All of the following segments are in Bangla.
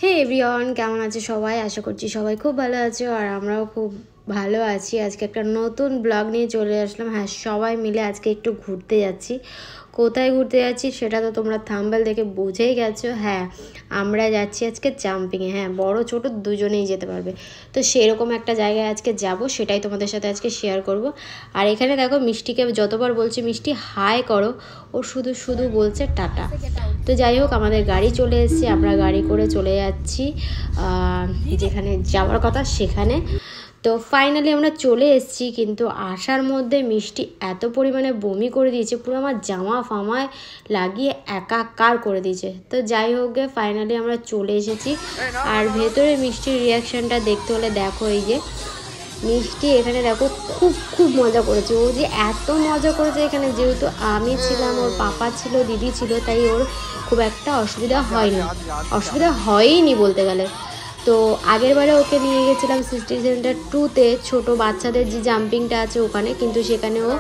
হে এভরিওয়ান, কেমন আছে সবাই? আশা করছি সবাই খুব ভালো আছো আর আমরাও খুব ভালো আছি। আজকে একটা নতুন ব্লগ নিয়ে চলে আসলাম। হ্যাঁ, সবাই মিলে আজকে একটু ঘুরতে যাচ্ছি। কোথায় ঘুরতে যাচ্ছি সেটা তো তোমরা থাম্বনেল দেখে বুঝেই গেছো। হ্যাঁ, আমরা যাচ্ছি আজকে জাম্পিংয়ে। হ্যাঁ, বড় ছোট দুজনেই যেতে পারবে। তো সেরকম একটা জায়গায় আজকে যাব, সেটাই তোমাদের সাথে আজকে শেয়ার করব। আর এখানে দেখো, মিষ্টিকে যতবার বলছি মিষ্টি হাই করো, ও শুধু শুধু বলছে টাটা। তো যাই হোক, আমাদের গাড়ি চলে এসেছে, আমরা গাড়ি করে চলে যাচ্ছি যেখানে যাওয়ার কথা সেখানে। তো ফাইনালি আমরা চলে এসেছি, কিন্তু আসার মধ্যে মিষ্টি এত পরিমাণে বমি করে দিয়েছে, পুরো আমার জামা ফামায় লাগিয়ে একাকার করে দিয়েছে। তো যাই হোক গে, ফাইনালি আমরা চলে এসেছি। আর ভেতরে মিষ্টির রিয়াকশানটা দেখতে হলে দেখো, এই যে মিষ্টি এখানে দেখো খুব খুব মজা করেছে। ও যে এত মজা করেছে এখানে, যেহেতু আমি ছিলাম, ওর পাপা ছিল, দিদি ছিল, তাই ওর খুব একটা অসুবিধা হয়নি বলতে গেলে। তো আগের বারে ওকে নিয়ে গেছিলাম সিটি সেন্টার 2-তে, ছোটো বাচ্চাদের যে জাম্পিংটা আছে ওখানে, কিন্তু সেখানেও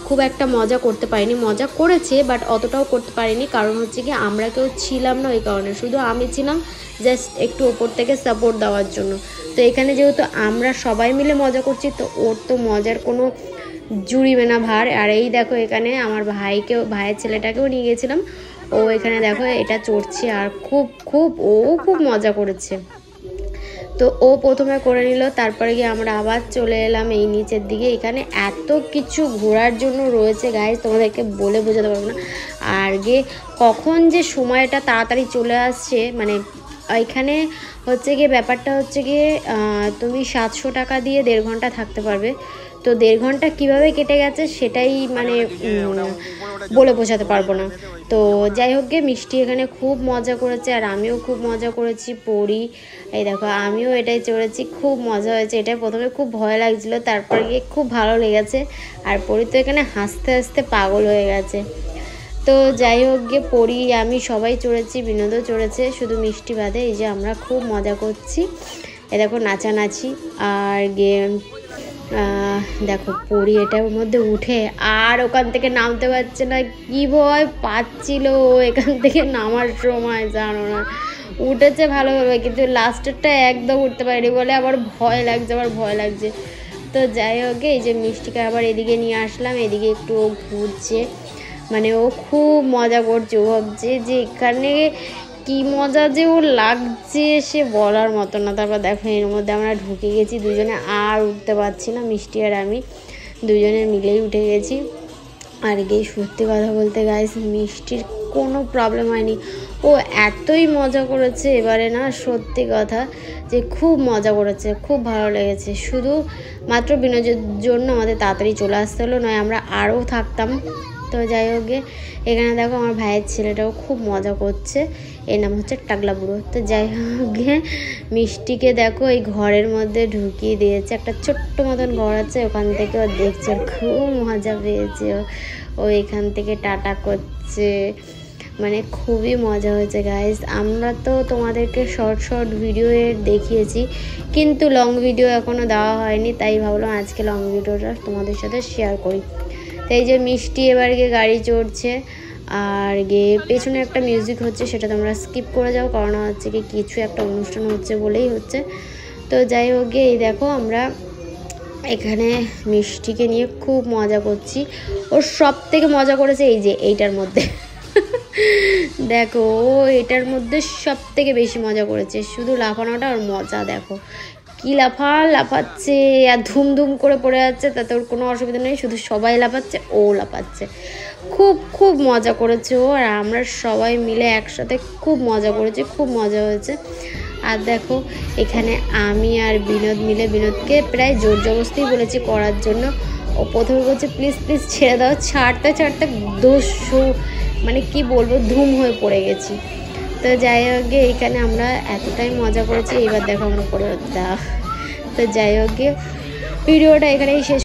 খুব একটা মজা করতে পারিনি। মজা করেছে বাট অতটাও করতে পারিনি, কারণ হচ্ছে কি আমরা কেউ ছিলাম না, ওই কারণে শুধু আমি ছিলাম জাস্ট একটু ওপর থেকে সাপোর্ট দেওয়ার জন্য। তো এখানে যেহেতু আমরা সবাই মিলে মজা করছি, তো ওর তো মজার কোনো জুড়িবে না ভার। আর এই দেখো, এখানে আমার ভাইয়ের ছেলেটাকেও নিয়ে গেছিলাম, ও এখানে দেখো এটা চড়ছে আর খুব মজা করেছে। তো ও প্রথমে করে নিল, তারপরে গিয়ে আমরা আবার চলে এলাম এই নিচের দিকে। এখানে এত কিছু ঘোরার জন্য রয়েছে গাইজ, তোমাদেরকে বলে বোঝাতে পারবো না। আর গিয়ে কখন যে সময়টা তাড়াতাড়ি চলে আসছে, মানে এখানে হচ্ছে গিয়ে ব্যাপারটা হচ্ছে গিয়ে তুমি 700 টাকা দিয়ে 1.5 ঘন্টা থাকতে পারবে। তো 1.5 ঘন্টা কীভাবে কেটে গেছে সেটাই মানে বলে বোঝাতে পারবো না। তো যাই হোক গে, মিষ্টি এখানে খুব মজা করেছে আর আমিও খুব মজা করেছি। পড়ি এই দেখো, আমিও এটাই চড়েছি, খুব মজা হয়েছে। এটা প্রথমে খুব ভয় লাগছিলো, তারপর গিয়ে খুব ভালো লেগেছে। আর পড়ি তো এখানে হাসতে হাসতে পাগল হয়ে গেছে। তো যাই হোক গিয়ে, পড়ি আমি সবাই চড়েছি, বিনোদও চড়েছে, শুধু মিষ্টি বাদে। এই যে আমরা খুব মজা করছি, এ দেখো নাচানাচি। আর গিয়ে দেখো পড়ি এটার মধ্যে উঠে আর ওখান থেকে নামতে পারছে না, কি ভয় পাচ্ছিল এখান থেকে নামার সময়, জানো না। উঠেছে ভালোভাবে, কিন্তু লাস্টেরটা একদম উঠতে পারিনি বলে আবার ভয় লাগছে। তো যাই হোক, এই যে মিষ্টিকে আবার এদিকে নিয়ে আসলাম, এদিকে একটু ও ঘুরছে, মানে ও খুব মজা করছে। ও ভাবছে যে এখানে কি মজা যে ওর লাগছে, সে বলার মতো না। তারপর দেখো, এর মধ্যে আমরা ঢুকে গেছি দুজনে, আর উঠতে পারছি না, মিষ্টি আর আমি দুজনে মিলেই উঠে গেছি। আর গিয়ে সত্যি কথা বলতে গাইস, মিষ্টির কোনো প্রবলেম হয়নি, ও এতই মজা করেছে এবারে না, সত্যি কথা যে খুব মজা করেছে, খুব ভালো লেগেছে। শুধু মাত্র বিনোদনের জন্য আমাদের তাড়াতাড়ি চলে আসতে হলো, নয় আমরা আরও থাকতাম। তো যাই হোক, এখানে দেখো আমার ভাইয়ের ছেলেটাও খুব মজা করছে, এর নাম হচ্ছে টাগলা বুড়ো। তো যাই হোক, মিষ্টিকে দেখো এই ঘরের মধ্যে ঢুকিয়ে দিয়েছে, একটা ছোট্ট মতন ঘর আছে, ওখান থেকে ও দেখছে, খুব মজা পেয়েছে। ও এখান থেকে টাটা করছে, মানে খুবই মজা হয়েছে গাইজ। আমরা তো তোমাদেরকে শর্ট ভিডিও দেখিয়েছি, কিন্তু লং ভিডিও এখনও দেওয়া হয়নি, তাই ভাবলাম আজকে লং ভিডিওটা তোমাদের সাথে শেয়ার করি। তো এই যে মিষ্টি এবার গিয়ে গাড়ি চড়ছে, আর গিয়ে পেছনে একটা মিউজিক হচ্ছে, সেটা তোমরা স্কিপ করে যাও, কারণ হচ্ছে কি কিছু একটা অনুষ্ঠান হচ্ছে বলেই হচ্ছে। তো যাই হোক গিয়ে, এই দেখো আমরা এখানে মিষ্টিকে নিয়ে খুব মজা করছি। ওর সব থেকে মজা করেছে এই যে এইটার মধ্যে দেখো, ও এটার মধ্যে সব থেকে বেশি মজা করেছে, শুধু লাফানোটা ওর মজা। দেখো কি লাফাচ্ছে আর ধুম করে পড়ে যাচ্ছে, তাতে ওর কোনো অসুবিধা নেই, শুধু সবাই লাফাচ্ছে, ও লাফাচ্ছে। খুব মজা করেছে ও, আর আমরা সবাই মিলে একসাথে খুব মজা করেছি, খুব মজা হয়েছে। আর দেখো এখানে আমি আর বিনোদ মিলে বিনোদকে প্রায় জোর জবরদস্তিই বলেছি করার জন্য। ও প্রথমে বলছে প্লিজ ছেড়ে দাও, ছাড়তে দস্যু, মানে কি বলবো, ধুম হয়ে পড়ে গেছি। তো যাই হোক, এইখানে আমরা এতটাই মজা করেছি, এবার দেখো আমরা পড়ে দাও। তো যাই হোক, ভিডিওটা এখানেই শেষ।